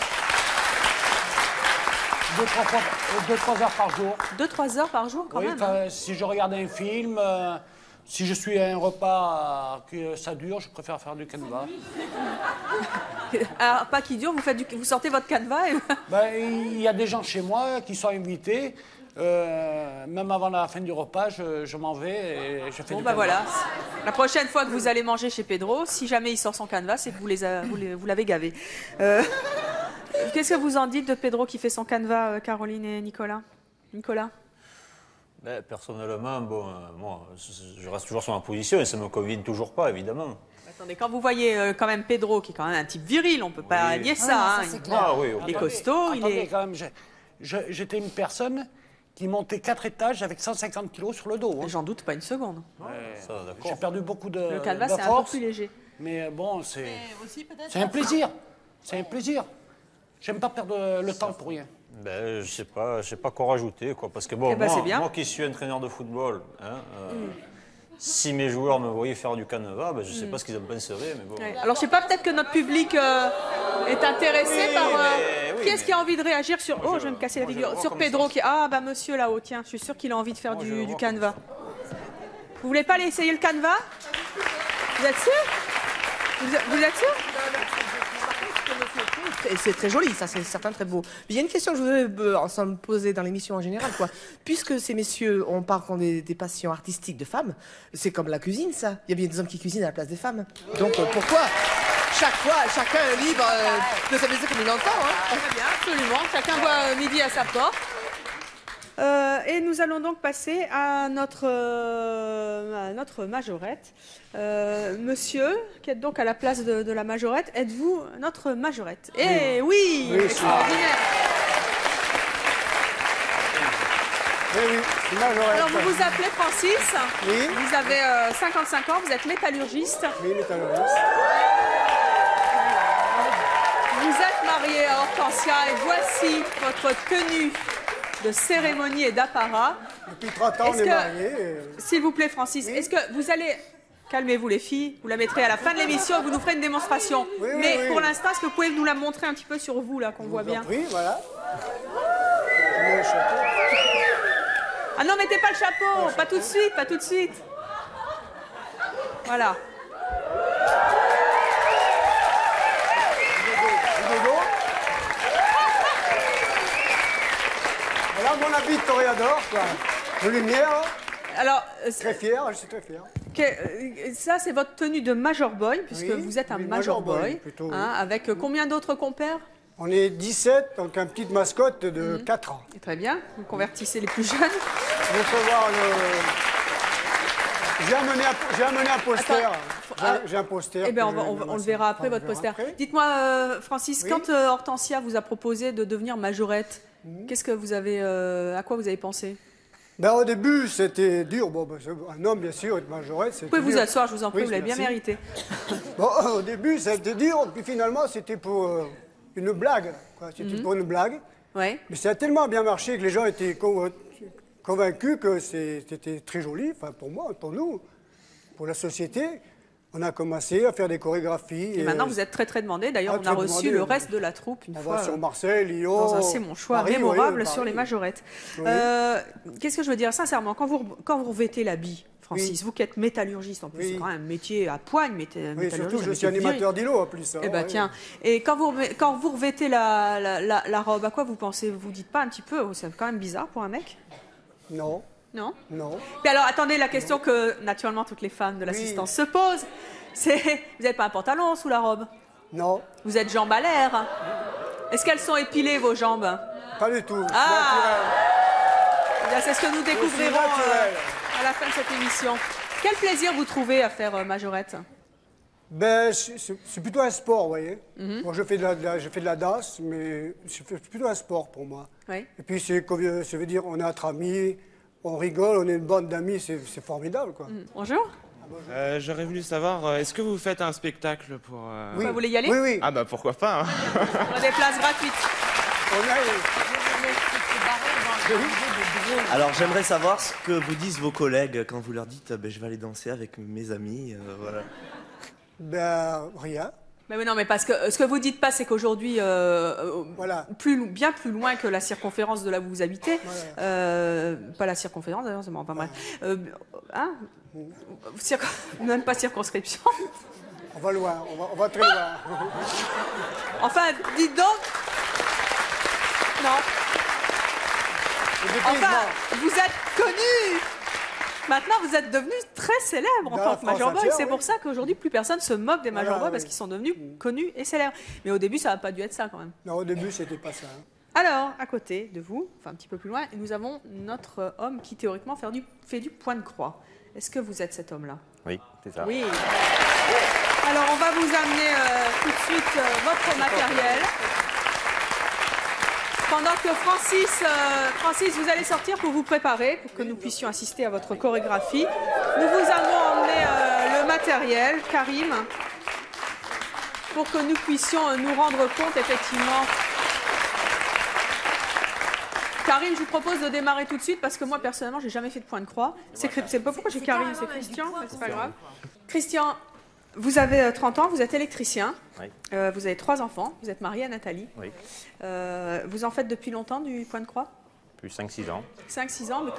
2-3 heures par jour. 2-3 heures par jour, quand oui, même, hein. Si je regarde un film, si je suis à un repas que ça dure, je préfère faire du canevas. Un repas qui dure, vous sortez votre canevas et... Il y a des gens chez moi qui sont invités. Même avant la fin du repas, je m'en vais et je fais du canevas. Voilà. La prochaine fois que vous allez manger chez Pedro, si jamais il sort son canevas, c'est que vous l'avez gavé. Qu'est-ce que vous en dites de Pedro qui fait son canevas, Caroline et Nicolas? Nicolas? Personnellement, moi, je reste toujours sur ma position et ça ne me convient toujours pas, évidemment. Attendez, quand vous voyez quand même Pedro, qui est quand même un type viril, on ne peut pas nier ça. Il est costaud, il est... Quand même, j'étais une personne qui montait 4 étages avec 150 kilos sur le dos. Hein. J'en doute pas une seconde. J'ai perdu beaucoup de force. Le canevas, c'est un peu plus léger. Mais bon, c'est un plaisir. C'est un plaisir. J'aime pas perdre le temps pour rien. Je sais pas quoi rajouter, quoi. Parce que bon, moi qui suis entraîneur de football, hein, si mes joueurs me voyaient faire du canevas, je sais pas ce qu'ils en penseraient, mais bon. Ouais. Alors je sais pas, peut-être que notre public est intéressé par... qui est-ce qui a envie de réagir sur... Oh, je vais me casser la figure. Sur Pedro qui... Ah, monsieur là-haut, tiens, je suis sûr qu'il a envie de faire du canevas. Vous voulez pas aller essayer le canevas? Vous êtes sûr? Vous êtes sûr? C'est très joli, ça, c'est certain très beau. Il y a une question que je voudrais me poser dans l'émission en général, quoi. Puisque ces messieurs, on parle qu'on est des passions artistiques de femmes, c'est comme la cuisine, ça. Il y a bien des hommes qui cuisinent à la place des femmes. Donc pourquoi chaque fois, chacun est libre de s'amuser comme il entend, hein. Très bien, absolument. Chacun voit midi à sa porte. Et nous allons donc passer à notre majorette. Monsieur, qui êtes donc à la place de la majorette, êtes-vous notre majorette? Eh oui, extraordinaire. Oui, majorette. Alors vous vous appelez Francis, oui. Vous avez 55 ans, vous êtes métallurgiste. Oui, métallurgiste. Vous êtes marié à Hortensia et voici votre tenue de cérémonie et d'apparat. Depuis 30 ans, on est mariés. S'il vous plaît, Francis, est-ce que vous allez... Calmez-vous les filles, vous la mettrez à la fin de l'émission et vous nous ferez une démonstration. Mais pour l'instant, est-ce que vous pouvez nous la montrer un petit peu sur vous, là, qu'on voit bien? Oui, voilà. Ah non, mettez pas le chapeau, pas tout de suite, pas tout de suite. Voilà. Voilà mon habit de toréador, quoi. De lumière. Alors, très fier, je suis très fier. Ça, c'est votre tenue de Major Boy, puisque vous êtes un Major Boy. Plutôt, hein, avec combien d'autres compères? On est 17, donc une petite mascotte de 4 ans. Très bien, vous convertissez les plus jeunes. Je vais voir le... J'ai amené un poster. J'ai un poster. Eh bien, on le verra après, votre poster. Dites-moi, Francis, quand Hortensia vous a proposé de devenir majorette, qu'est-ce que vous avez, à quoi vous avez pensé? Au début, c'était dur. Bon, un homme, bien sûr, être majorette, c'est. Vous pouvez vous asseoir, je vous en prie, vous l'avez bien mérité. Au début, c'était dur, puis finalement, c'était pour une blague. C'était pour une blague. Ouais. Mais ça a tellement bien marché que les gens étaient convaincus que c'était très joli, enfin pour moi, pour nous, pour la société. On a commencé à faire des chorégraphies. Et maintenant, vous êtes très très demandé. D'ailleurs, on a reçu le reste de la troupe une fois. Sur Marseille, Lyon. Dans un C'est mon choix mémorable Paris, sur les majorettes. Qu'est-ce que je veux dire sincèrement, quand vous revêtez l'habit, Francis, vous qui êtes métallurgiste, en plus, c'est quand même un métier à poigne, Oui, surtout je suis animateur d'îlot en plus. Eh ben tiens, et quand vous revêtez la robe, à quoi vous pensez? Vous dites pas un petit peu, oh, c'est quand même bizarre pour un mec? Non. Non? Non. Puis alors, attendez, la question que, naturellement, toutes les femmes de l'assistance se posent, c'est, vous n'avez pas un pantalon sous la robe? Non. Vous êtes jambes à l'air? Est-ce qu'elles sont épilées, vos jambes? Pas du tout. Ah! C'est ce que nous découvrirons à la fin de cette émission. Quel plaisir vous trouvez à faire majorette? Ben, c'est plutôt un sport, vous voyez. Bon, je fais de la danse, mais c'est plutôt un sport pour moi. Oui. Et puis, ça veut dire, on est entre amis, on rigole, on est une bande d'amis, c'est formidable, quoi. Bonjour. J'aurais voulu savoir, est-ce que vous faites un spectacle pour... Oui. Vous voulez y aller? Oui, oui. Ah bah pourquoi pas, hein. On a des places gratuites. Alors j'aimerais savoir ce que vous disent vos collègues quand vous leur dites je vais aller danser avec mes amis, voilà. Ben, rien. Mais oui, non, mais parce que ce que vous dites pas, c'est qu'aujourd'hui, voilà. bien plus loin que la circonférence de là où vous habitez, pas la circonférence d'ailleurs, c'est bon, pas mal. Hein, même pas circonscription. On va loin, on va très loin. Enfin, dites donc. Non. Enfin, vous êtes connu. Maintenant, vous êtes devenu très célèbre en tant que Major Boy. C'est pour ça qu'aujourd'hui, plus personne se moque des Major Boys parce qu'ils sont devenus connus et célèbres. Mais au début, ça n'a pas dû être ça quand même. Non, au début, c'était pas ça. Alors, à côté de vous, enfin un petit peu plus loin, nous avons notre homme qui théoriquement fait du point de croix. Est-ce que vous êtes cet homme-là? Oui, c'est ça. Oui. Alors, on va vous amener tout de suite votre matériel. Pendant que Francis, vous allez sortir pour vous préparer, pour que nous puissions assister à votre chorégraphie. Nous vous avons emmené le matériel, Karim, pour que nous puissions nous rendre compte, effectivement. Karim, je vous propose de démarrer tout de suite, parce que moi, personnellement, j'ai jamais fait de point de croix. C'est pas pourquoi j'ai Karim, c'est Christian, mais c'est pas grave. Christian, vous avez 30 ans, vous êtes électricien, oui. Vous avez 3 enfants, vous êtes marié à Nathalie. Oui. Vous en faites depuis longtemps du point de croix? Plus 5-6 ans. 5-6 ans, mais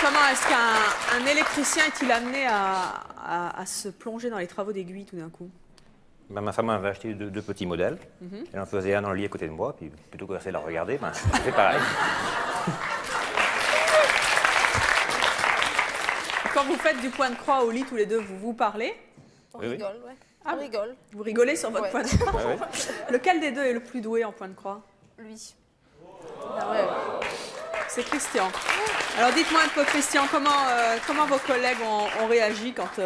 comment est-ce qu'un électricien est-il amené à se plonger dans les travaux d'aiguille tout d'un coup? Ben, ma femme m'avait acheté deux petits modèles. Elle en faisait un dans le lit à côté de moi, puis plutôt que de rester la regarder, ben, je fais pareil. Quand vous faites du point de croix au lit, tous les deux, vous vous parlez? On rigole, ouais. Ah, on rigole. Vous rigolez sur votre point de croix? Ah, ouais. Lequel des deux est le plus doué en point de croix? Lui. Ah ouais. C'est Christian. Alors dites-moi un peu, Christian, comment vos collègues ont réagi quand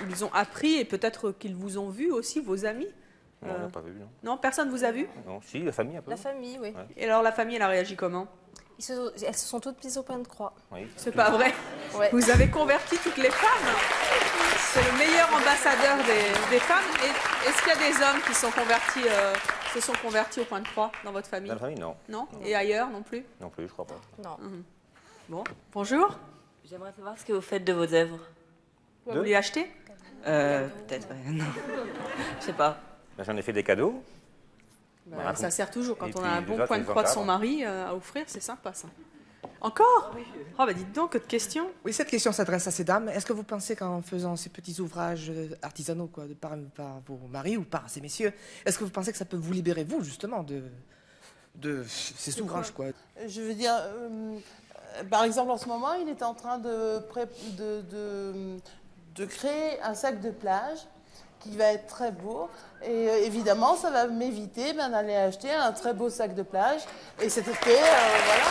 ils ont appris, et peut-être qu'ils vous ont vu aussi, vos amis? Non, on n'a pas vu, non. Non, personne vous a vu? Non, si, la famille un peu. La famille, oui. Ouais. Et alors la famille, elle a réagi comment? Elles se sont toutes mises au point de croix. Oui. C'est pas vrai? Ouais. Vous avez converti toutes les femmes? C'est le meilleur ambassadeur des femmes. Et est-ce qu'il y a des hommes qui se sont convertis au point de croix dans votre famille? Dans la famille, non. Non? Et ailleurs, non plus? Non plus, je crois pas. Non. Bon, bonjour. J'aimerais savoir ce que vous faites de vos œuvres. Vous voulez acheter? Peut-être, ouais. Non. Je sais pas. Ben, j'en ai fait des cadeaux. Bah, ça sert toujours quand Et on puis, a un les bon autres, point de les croix de son encadrent. mari à offrir, c'est sympa ça. Encore? Oh bah dites donc, que de questions. Oui, cette question s'adresse à ces dames. Est-ce que vous pensez qu'en faisant ces petits ouvrages artisanaux, quoi, par vos maris ou par ces messieurs, est-ce que vous pensez que ça peut vous libérer, vous, justement, de ces ouvrages, quoi? Je veux dire, par exemple, en ce moment, il est en train de créer un sac de plage qui va être très beau. Et évidemment, ça va m'éviter d'aller acheter un très beau sac de plage. Et cet été, voilà.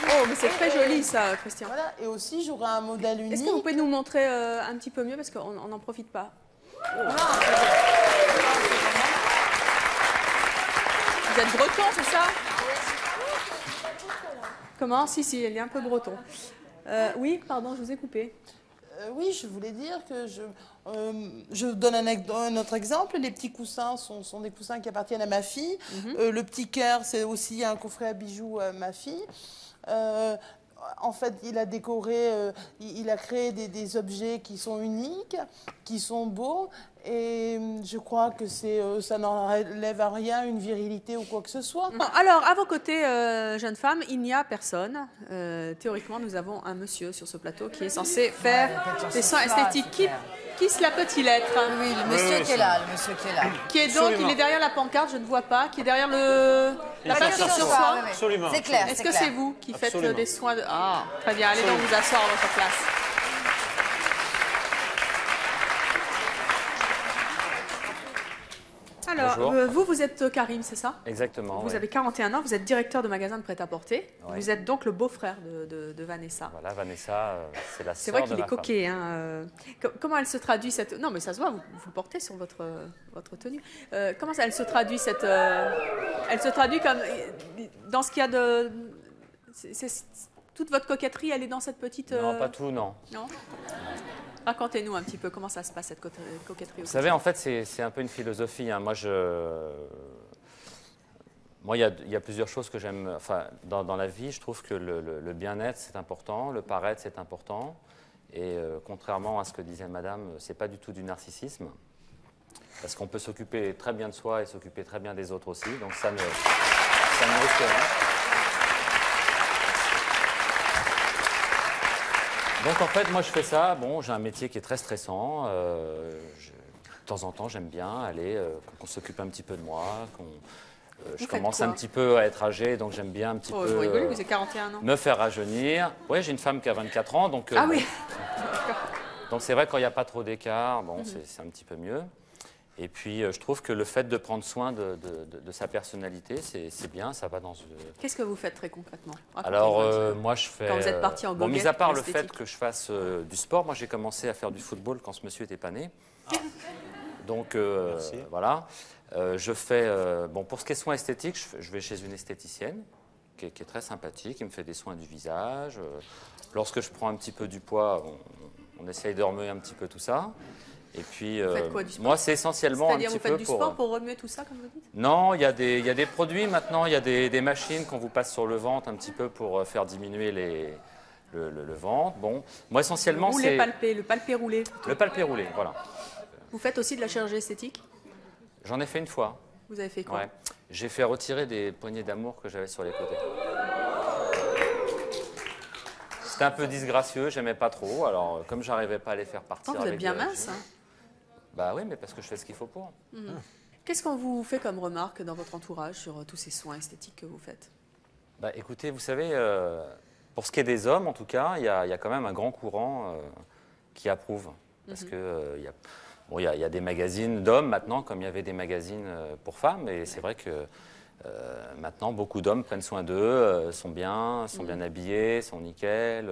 Oh, mais c'est très joli ça, Christian. Voilà, et aussi j'aurai un modèle unique. Est-ce que vous pouvez nous montrer un petit peu mieux parce qu'on n'en profite pas? Vous êtes breton, c'est ça? Comment? Si, il est un peu breton. Oui, pardon, je vous ai coupé. Oui, je voulais dire que je donne un autre exemple. Les petits coussins sont des coussins qui appartiennent à ma fille. Le petit cœur, c'est aussi un coffret à bijoux à ma fille. En fait, il a décoré, il a créé des objets qui sont uniques, qui sont beaux. Et je crois que ça n'enlève à rien une virilité ou quoi que ce soit. Bon, alors, à vos côtés, jeune femme, il n'y a personne. Théoriquement, nous avons un monsieur sur ce plateau qui est censé faire des soins esthétiques. Qui cela peut-il être? Oui, le monsieur qui est là, le monsieur qui est là. Qui est donc, il est derrière la pancarte, je ne vois pas, qui est derrière la peinture sur soie. Absolument. C'est clair. Est-ce que c'est vous qui faites des soins de... Ah, très bien, allez donc vous asseoir à votre place. Alors, vous êtes Karim, c'est ça? Exactement. Vous avez 41 ans, vous êtes directeur de magasin de prêt-à-porter. Ouais. Vous êtes donc le beau-frère de Vanessa. Voilà, Vanessa, c'est la C'est sœur vrai de qu'il ma est coquet. Hein. Comment elle se traduit cette... Non, mais ça se voit, vous le portez sur votre tenue. Comment ça, elle se traduit cette... Elle se traduit comme... Dans ce qu'il y a de... Toute votre coquetterie, elle est dans cette petite... Non, pas tout, non. Non. Racontez-nous un petit peu comment ça se passe, cette coquetterie. Vous savez, en fait, c'est un peu une philosophie. Hein. Moi, il y a plusieurs choses que j'aime. Enfin, dans la vie, je trouve que le bien-être, c'est important, le paraître, c'est important. Et contrairement à ce que disait madame, c'est pas du tout du narcissisme. Parce qu'on peut s'occuper très bien de soi et s'occuper très bien des autres aussi. Donc ça ne risque rien. Donc en fait, moi je fais ça, bon, j'ai un métier qui est très stressant, de temps en temps j'aime bien aller, qu'on s'occupe un petit peu de moi, je commence un petit peu à être âgé, donc j'aime bien un petit peu vous rigolez, vous avez 41 ans. Me faire rajeunir. Oui, j'ai une femme qui a 24 ans, donc ah oui. Donc c'est vrai quand il n'y a pas trop d'écart, bon, c'est un petit peu mieux. Et puis, je trouve que le fait de prendre soin de sa personnalité, c'est bien, ça va dans... Qu'est-ce que vous faites très concrètement? Alors, moi, je fais... Quand vous êtes parti en goguette, mis à part le fait que je fasse du sport, moi, j'ai commencé à faire du football quand ce monsieur n'était pas né. Donc, voilà. Je fais... bon, pour ce qui est soins esthétiques, je vais chez une esthéticienne qui est très sympathique, qui me fait des soins du visage. Lorsque je prends un petit peu du poids, on essaye de remuer un petit peu tout ça. Et puis, vous faites quoi, du sport? moi, c'est essentiellement un petit peu vous faites du sport pour remuer tout ça, comme vous dites? Non, il y a des produits maintenant, il y a des machines qu'on vous passe sur le ventre un petit peu pour faire diminuer le ventre. Bon, moi, essentiellement, c'est... Le palpé roulé. Plutôt. Le palpé roulé, voilà. Vous faites aussi de la chirurgie esthétique? J'en ai fait une fois. Vous avez fait quoi? Ouais. J'ai fait retirer des poignées d'amour que j'avais sur les côtés. C'était un peu disgracieux, j'aimais pas trop. Alors, comme j'arrivais pas à les faire partir... Vous êtes bien mince, hein? Bah oui, mais parce que je fais ce qu'il faut pour. Qu'est-ce qu'on vous fait comme remarque dans votre entourage sur tous ces soins esthétiques que vous faites? Bah écoutez, vous savez, pour ce qui est des hommes, en tout cas, il y a quand même un grand courant qui approuve. Parce que il y a des magazines d'hommes maintenant, comme il y avait des magazines pour femmes. Et c'est vrai que maintenant, beaucoup d'hommes prennent soin d'eux, sont bien habillés, sont nickel,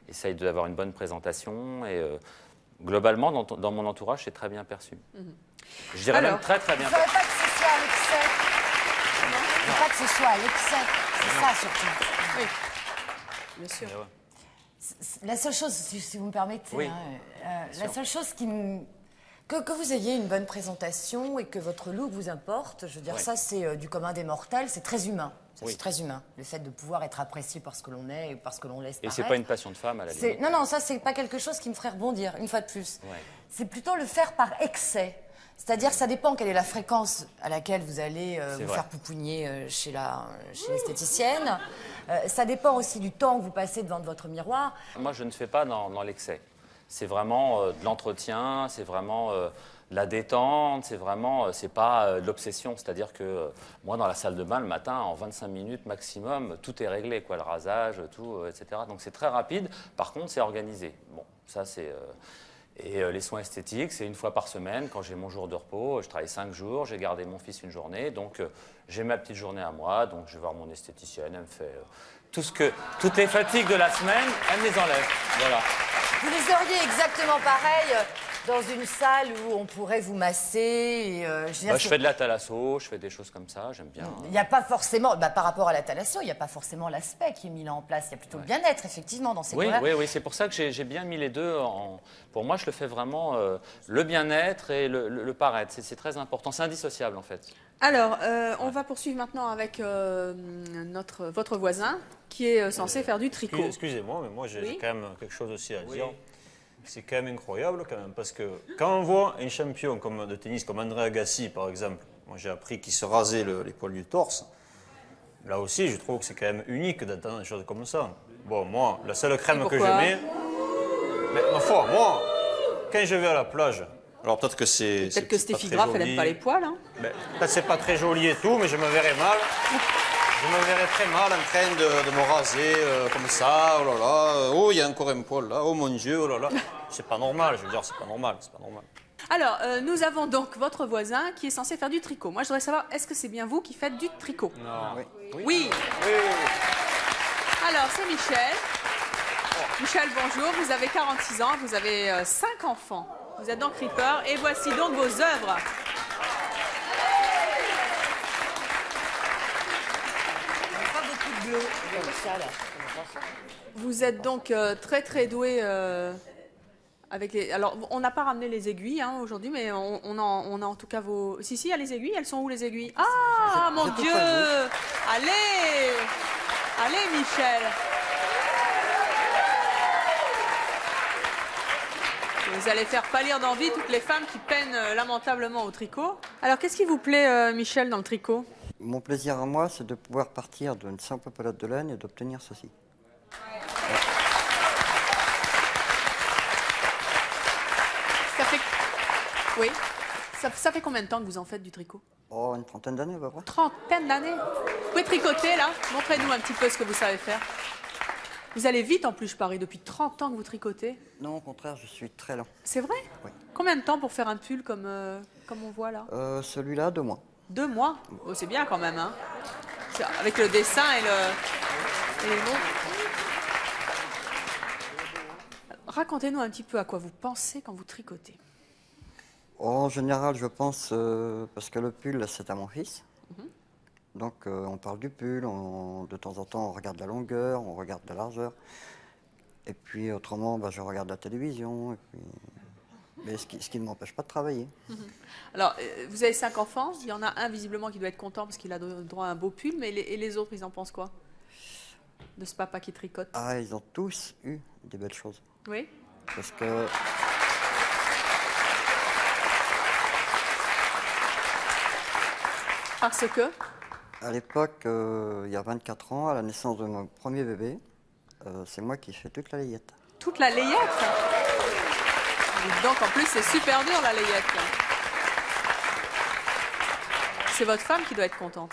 essayent d'avoir une bonne présentation. Et globalement, dans mon entourage, c'est très bien perçu. Je dirais même très bien perçu. Il ne faudrait pas que ce soit à l'excès. Il ne faut pas que ce soit à l'excès. C'est ça surtout. Oui, bien sûr. La seule chose, si vous me permettez, oui. La seule chose que vous ayez une bonne présentation et que votre look vous importe, je veux dire, ça c'est du commun des mortels, c'est très humain. C'est très humain, le fait de pouvoir être apprécié par ce que l'on est et par ce que l'on laisse paraître. Et c'est pas une passion de femme à la limite. Non, ça c'est pas quelque chose qui me ferait rebondir, une fois de plus. Ouais. C'est plutôt le faire par excès. C'est-à-dire que ça dépend quelle est la fréquence à laquelle vous allez vous faire poupougner chez l'esthéticienne. Ça dépend aussi du temps que vous passez devant votre miroir. Moi, je ne fais pas dans l'excès. C'est vraiment de l'entretien, c'est vraiment de la détente, c'est pas de l'obsession. C'est-à-dire que moi, dans la salle de bain, le matin, en 25 minutes maximum, tout est réglé, quoi, le rasage, tout, etc. Donc c'est très rapide. Par contre, c'est organisé. Bon, ça c'est... Et les soins esthétiques, c'est une fois par semaine, quand j'ai mon jour de repos. Je travaille 5 jours, j'ai gardé mon fils une journée, donc j'ai ma petite journée à moi, donc je vais voir mon esthéticienne, elle me fait toutes les fatigues de la semaine, elle me les enlève. Voilà. Vous les auriez exactement pareil dans une salle où on pourrait vous masser je fais de la thalasso, je fais des choses comme ça, j'aime bien. Il n'y a pas forcément, par rapport à la thalasso, il n'y a pas forcément l'aspect qui est mis là en place. Il y a plutôt le bien-être, effectivement, dans ces cas-là. Oui, c'est pour ça que j'ai bien mis les deux. Pour moi, je le fais vraiment le bien-être et le paraître. C'est très important, c'est indissociable en fait. Alors, on va poursuivre maintenant avec votre voisin qui est censé faire du tricot. Excusez-moi, mais moi j'ai quand même quelque chose aussi à dire. C'est quand même incroyable, quand même, parce que quand on voit un champion de tennis comme André Agassi, par exemple, moi j'ai appris qu'il se rasait les poils du torse, là aussi, je trouve que c'est quand même unique d'entendre des choses comme ça. Bon, moi, la seule crème que je mets... Mais, ma foi, moi, quand je vais à la plage, alors peut-être que c'est... Peut-être que Stéphie Graff, elle n'aime pas les poils. Hein. Peut-être c'est pas très joli et tout, mais je me verrais mal. Je me verrais très mal en train de me raser comme ça, oh là là, oh, il y a encore un poil là, oh mon Dieu, oh là là. C'est pas normal, je veux dire, c'est pas normal, c'est pas normal. Alors, nous avons donc votre voisin qui est censé faire du tricot. Moi, je voudrais savoir, est-ce que c'est bien vous qui faites du tricot? Non. Oui. Alors, c'est Michel. Michel, bonjour, vous avez 46 ans, vous avez 5 enfants. Vous êtes donc tripeur et voici donc vos œuvres. Vous êtes donc très très doué avec les... Alors, on n'a pas ramené les aiguilles hein, aujourd'hui, mais on a en tout cas vos... Si, il y a les aiguilles. Elles sont où, les aiguilles? Ah, mon Dieu! Allez! Allez, Michel! Vous allez faire pâlir d'envie toutes les femmes qui peinent lamentablement au tricot. Alors, qu'est-ce qui vous plaît, Michel, dans le tricot? Mon plaisir à moi, c'est de pouvoir partir d'une simple pelote de laine et d'obtenir ceci. Ça fait... Oui. Ça fait combien de temps que vous en faites du tricot? Oh, une trentaine d'années, à peu près. Trentaine d'années? Vous pouvez tricoter, là? Montrez-nous un petit peu ce que vous savez faire. Vous allez vite, en plus, je parie. Depuis 30 ans que vous tricotez? Non, au contraire, je suis très lent. C'est vrai? Oui. Combien de temps pour faire un pull comme on voit là? Celui-là, 2 mois. 2 mois? Oh, c'est bien quand même, hein? Avec le dessin et les mots. Racontez-nous un petit peu à quoi vous pensez quand vous tricotez. En général, je pense, parce que le pull, c'est à mon fils. Donc, on parle du pull, de temps en temps, on regarde la longueur, on regarde la largeur. Et puis, autrement, je regarde la télévision. Et puis... Mais ce qui ne m'empêche pas de travailler. Alors, vous avez 5 enfants. Il y en a un, visiblement, qui doit être content parce qu'il a droit à un beau pull. Mais et les autres, ils en pensent quoi? De ce papa qui tricote? Ah, ils ont tous eu des belles choses. Oui? Parce que... Parce que? À l'époque, il y a 24 ans, à la naissance de mon premier bébé, c'est moi qui fais toute la layette. Toute la layette? Donc, en plus, c'est super dur, la layette. C'est votre femme qui doit être contente.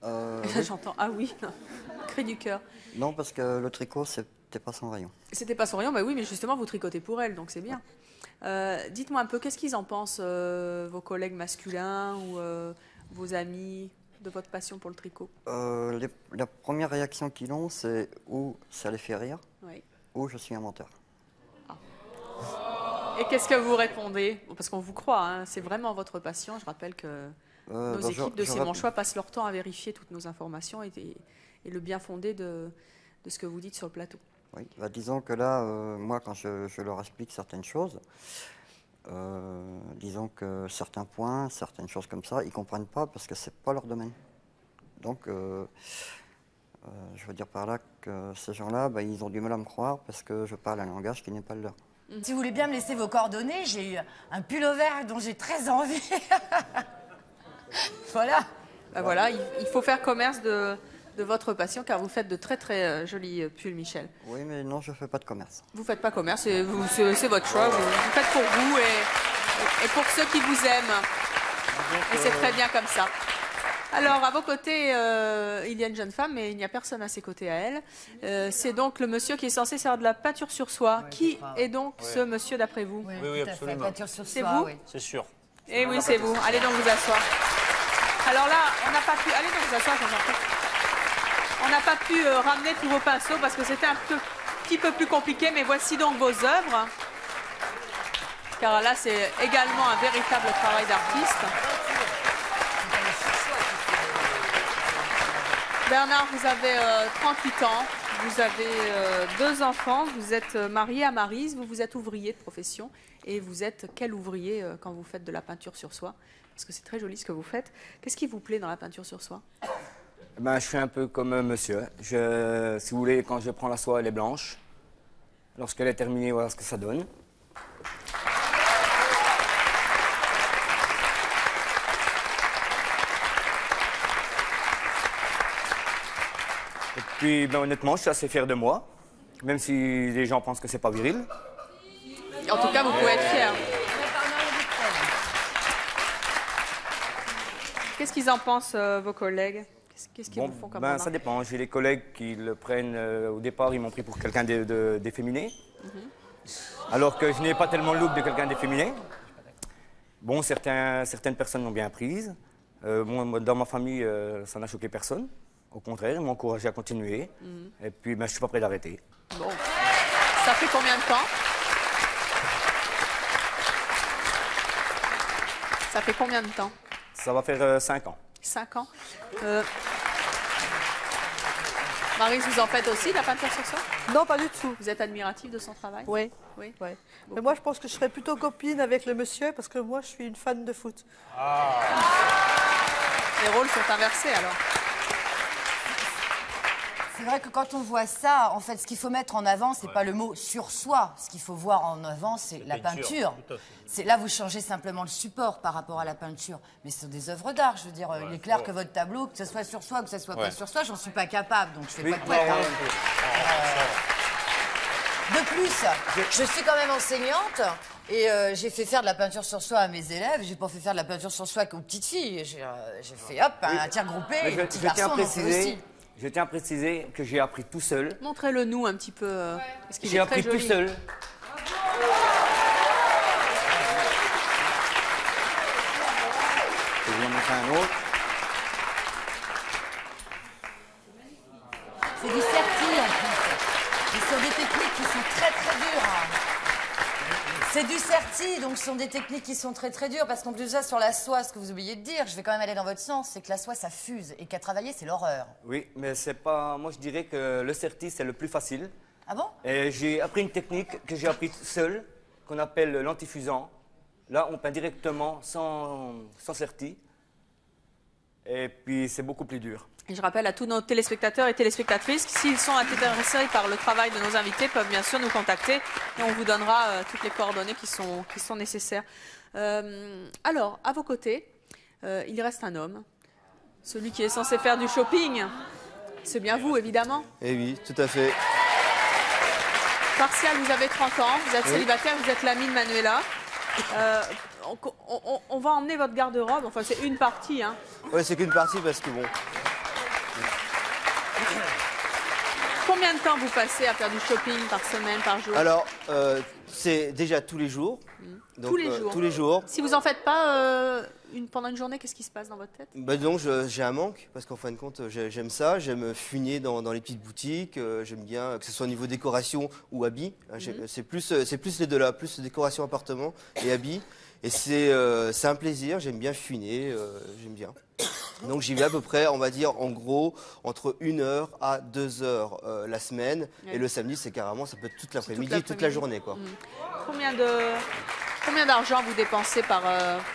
Oui. J'entends, ah oui, cri du cœur. Non, parce que le tricot, c'était pas son rayon. C'était pas son rayon, bah oui, mais justement, vous tricotez pour elle, donc c'est bien. Dites-moi un peu, qu'est-ce qu'ils en pensent, vos collègues masculins ou vos amis, de votre passion pour le tricot? La première réaction qu'ils ont, c'est ou ça les fait rire, ou je suis un menteur. Et qu'est-ce que vous répondez? Parce qu'on vous croit, hein, c'est vraiment votre passion. Je rappelle que nos équipes de C'est mon choix passent leur temps à vérifier toutes nos informations et le bien fondé de ce que vous dites sur le plateau. Oui, disons que là, moi, quand je leur explique certaines choses, disons que certains points, certaines choses comme ça, ils ne comprennent pas parce que ce n'est pas leur domaine. Donc, je veux dire par là que ces gens-là, ils ont du mal à me croire parce que je parle un langage qui n'est pas le leur. Si vous voulez bien me laisser vos coordonnées, j'ai eu un pull-over dont j'ai très envie. Voilà. Voilà, il faut faire commerce de votre passion car vous faites de très très jolis pulls, Michel. Oui, mais non, je ne fais pas de commerce. Vous ne faites pas commerce, c'est votre choix. Vous faites pour vous et pour ceux qui vous aiment. Et c'est très bien comme ça. Alors, à vos côtés, il y a une jeune femme, mais il n'y a personne à ses côtés à elle. C'est donc le monsieur qui est censé faire de la peinture sur soie. Qui est donc ce monsieur, d'après vous? Oui, absolument. C'est vous? C'est sûr. Eh oui, c'est vous. Allez donc vous asseoir. Alors là, on n'a pas pu... Allez donc vous asseoir. On n'a pas pu ramener tous vos pinceaux parce que c'était un petit peu plus compliqué, mais voici donc vos œuvres. Car là, c'est également un véritable travail d'artiste. Bernard, vous avez 38 ans, vous avez 2 enfants, vous êtes marié à Maryse, vous êtes ouvrier de profession. Et vous êtes quel ouvrier quand vous faites de la peinture sur soie? Parce que c'est très joli ce que vous faites. Qu'est-ce qui vous plaît dans la peinture sur soie? Je suis un peu comme monsieur. Si vous voulez, quand je prends la soie, elle est blanche. Lorsqu'elle est terminée, voilà ce que ça donne. Et puis, ben, honnêtement, je suis assez fier de moi, même si les gens pensent que c'est pas viril. En tout cas, vous pouvez être fier. Qu'est-ce qu'ils en pensent, vos collègues? Qu'est-ce qu'ils vous font comme remarque? Ça dépend. J'ai des collègues qui le prennent, au départ, ils m'ont pris pour quelqu'un d'efféminé. Alors que je n'ai pas tellement le look de quelqu'un d'efféminé. Bon, certaines personnes l'ont bien prise. Moi, dans ma famille, ça n'a choqué personne. Au contraire, ils m'ont encouragé à continuer. Et puis, je ne suis pas prêt d'arrêter. Bon. Ça fait combien de temps? Ça fait combien de temps? Ça va faire 5 ans. 5 ans. Marie, vous en faites aussi de la peinture sur soi? Non, pas du tout. Vous êtes admirative de son travail? Oui. Oui. Ouais. Mais moi, je pense que je serais plutôt copine avec le monsieur parce que moi, je suis une fan de foot. Les rôles sont inversés alors. C'est vrai que quand on voit ça, en fait, ce qu'il faut mettre en avant, c'est pas le mot sur soi. Ce qu'il faut voir en avant, c'est la peinture. Là, vous changez simplement le support par rapport à la peinture. Mais ce sont des œuvres d'art. Je veux dire, il est clair que votre tableau, que ce soit sur soi ou que ce soit pas sur soi, j'en suis pas capable. Donc, je fais pas de poète. De plus, je suis quand même enseignante et j'ai fait faire de la peinture sur soi à mes élèves. J'ai pas fait faire de la peinture sur soi qu'aux petites filles. J'ai fait, hop, un tir groupé, et les petits garçons en ont fait aussi. Je tiens à préciser que j'ai appris tout seul. Montrez-le nous un petit peu. J'ai appris tout seul. Je vais vous en montrer un autre. C'est du certi en plus. Et ce sont des techniques qui sont très très dures. C'est du certi, donc ce sont des techniques qui sont très très dures. Parce qu'en plus de ça, sur la soie, ce que vous oubliez de dire, je vais quand même aller dans votre sens, c'est que la soie ça fuse et qu'à travailler c'est l'horreur. Oui, mais c'est pas. Moi je dirais que le certi c'est le plus facile. Ah bon? Et j'ai appris une technique que j'ai apprise seule, qu'on appelle l'antifusant. Là, on peint directement sans certi. Et puis c'est beaucoup plus dur. Et je rappelle à tous nos téléspectateurs et téléspectatrices que s'ils sont intéressés par le travail de nos invités, peuvent bien sûr nous contacter et on vous donnera toutes les coordonnées qui sont nécessaires. Alors, à vos côtés, il reste un homme, celui qui est censé faire du shopping. C'est bien vous, évidemment. Eh oui, tout à fait. Partial, vous avez 30 ans, vous êtes célibataire, vous êtes l'ami de Manuela. On va emmener votre garde-robe, enfin c'est une partie. Hein. Oui, c'est qu'une partie parce que bon... Combien de temps vous passez à faire du shopping par semaine, par jour? Alors, c'est déjà tous les jours. Donc, tous les jours. Tous les jours. Si vous en faites pas pendant une journée, qu'est-ce qui se passe dans votre tête? Donc j'ai un manque parce qu'en fin de compte j'aime ça, j'aime fuiner dans les petites boutiques, j'aime bien que ce soit au niveau décoration ou habits. C'est plus les deux là, plus décoration appartement et habits. Et c'est un plaisir, j'aime bien fuiner, j'aime bien. Donc j'y vais à peu près, on va dire en gros, entre 1 heure à 2 heures la semaine. Et le samedi, c'est carrément, ça peut être toute l'après-midi, toute la journée, quoi. Combien d'argent vous dépensez par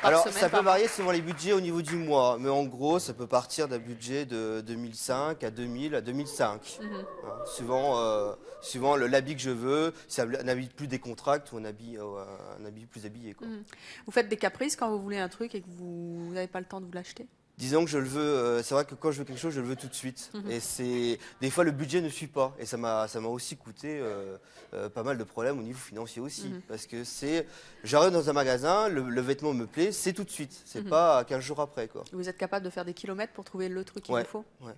Alors, semaine? ça peut varier selon les budgets au niveau du mois. Mais en gros, ça peut partir d'un budget de 2005 à 2000 à 2005. Hein, suivant l'habit que je veux, c'est un habit plus décontracté ou un habit plus habillé, quoi. Vous faites des caprices quand vous voulez un truc et que vous n'avez pas le temps de vous l'acheter? Disons que je le veux, c'est vrai que quand je veux quelque chose, je le veux tout de suite. Et des fois, le budget ne suit pas. Et ça m'a aussi coûté pas mal de problèmes au niveau financier aussi. Parce que j'arrive dans un magasin, le vêtement me plaît, c'est tout de suite. C'est pas 15 jours après, quoi. Vous êtes capable de faire des kilomètres pour trouver le truc qu'il vous faut? Ouais.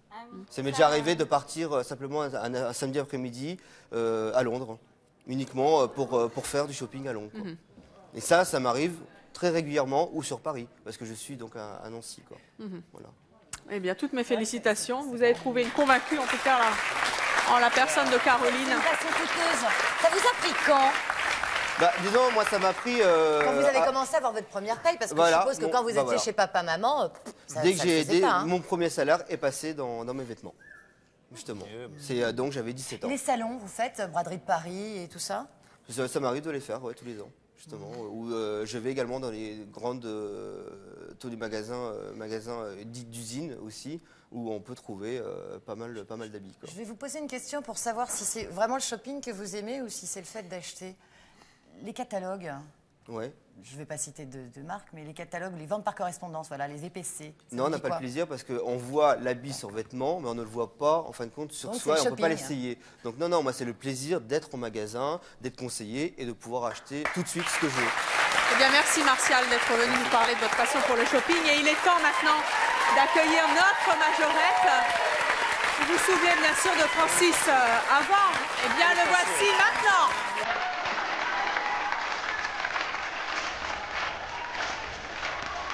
Ça m'est déjà arrivé de partir simplement un samedi après-midi à Londres, uniquement pour faire du shopping à Londres, quoi. Et ça m'arrive très régulièrement, ou sur Paris, parce que je suis donc à Nancy, quoi. Voilà. Eh bien, toutes mes félicitations. Vous avez trouvé une convaincue, en tout cas, en la personne de Caroline. C'est une passion coûteuse. Ça vous a pris quand? Disons, moi, ça m'a pris... Quand vous avez commencé à avoir votre première paye, parce que je suppose que quand vous étiez chez papa-maman, ça dès que j'ai aidé, hein. mon premier salaire est passé dans mes vêtements, justement. Donc, j'avais 17 ans. Les salons, vous faites, braderie de Paris et tout ça? Ça m'arrive de les faire, tous les ans. justement, où je vais également dans les grandes tous les magasins dits d'usine aussi, où on peut trouver pas mal d'habits. Je vais vous poser une question pour savoir si c'est vraiment le shopping que vous aimez ou si c'est le fait d'acheter. Les catalogues, Ouais. je ne vais pas citer de marque, mais les catalogues, les ventes par correspondance, voilà, les VPC. Non, on n'a pas le plaisir parce qu'on voit l'habit sur vêtements, mais on ne le voit pas, en fin de compte, sur Donc, soi, et c'est on le ne peut pas shopping. l'essayer. Donc non, non, moi c'est le plaisir d'être au magasin, d'être conseillé et de pouvoir acheter tout de suite ce que je veux. Eh bien, merci Martial d'être venu nous parler de votre passion pour le shopping. Et il est temps maintenant d'accueillir notre majorette. Vous vous souvenez bien sûr de Francis avant. Eh bien, le voici maintenant.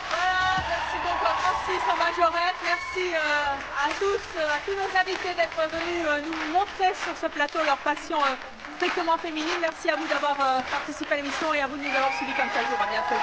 Voilà, merci beaucoup à Francis en majorette. Merci à tous nos invités d'être venus nous montrer sur ce plateau leur passion strictement féminine. Merci à vous d'avoir participé à l'émission et à vous de nous avoir suivis comme chaque jour. À bientôt.